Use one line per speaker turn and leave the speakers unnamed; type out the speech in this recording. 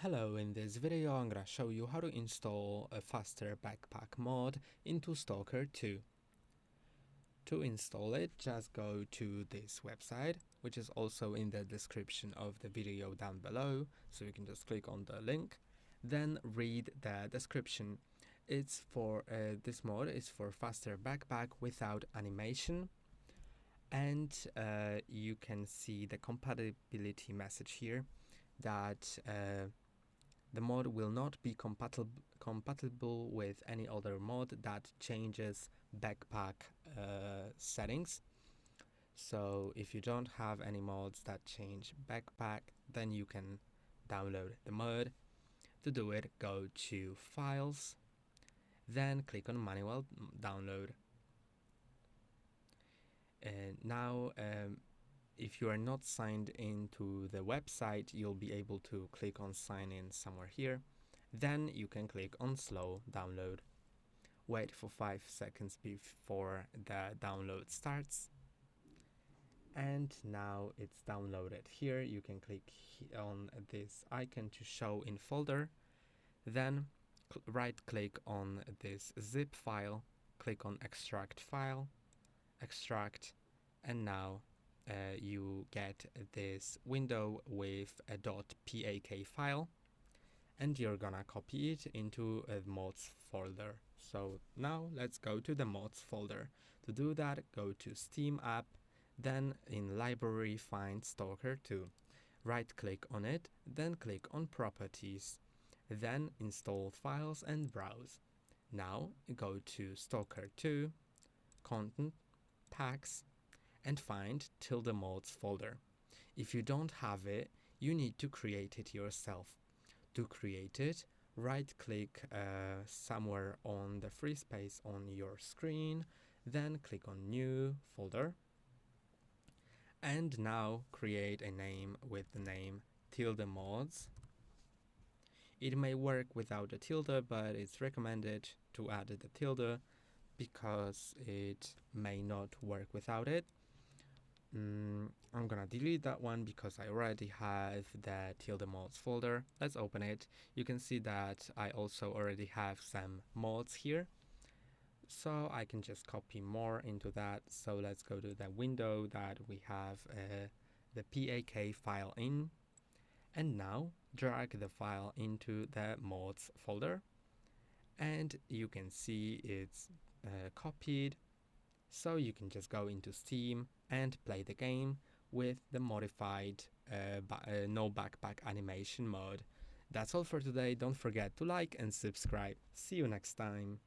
Hello, in this video I'm gonna show you how to install a faster backpack mod into Stalker 2. To install it, just go to this website, which is also in the description of the video down below, so you can just click on the link, then read the description. It's for this mod is for faster backpack without animation, and you can see the compatibility message here that the mod will not be compatible with any other mod that changes backpack settings. So if you don't have any mods that change backpack, then you can download the mod. To do it, go to Files, then click on Manual Download. And now if you are not signed into the website, you'll be able to click on sign in somewhere here. Then you can click on slow download. Wait for 5 seconds before the download starts. And now it's downloaded. Here you can click on this icon to show in folder. Then right click on this zip file, click on extract file, extract, and now you get this window with a .pak file, and you're gonna copy it into a mods folder. So now let's go to the mods folder. To do that, go to Steam app, then in library find Stalker 2. Right click on it, then click on properties, then install files and browse. Now go to Stalker 2, content, packs, and find ~mods folder. If you don't have it, you need to create it yourself. To create it, right click somewhere on the free space on your screen, then click on new folder, and now create a name with the name ~mods. It may work without a tilde, but it's recommended to add the tilde because it may not work without it. I'm gonna delete that one because I already have the ~mods folder. Let's open it. You can see that I also already have some mods here, so I can just copy more into that. So let's go to the window that we have the pak file in, and now drag the file into the mods folder, and you can see it's copied. So you can just go into Steam and play the game with the modified no backpack animation mode. That's all for today. Don't forget to like and subscribe. See you next time.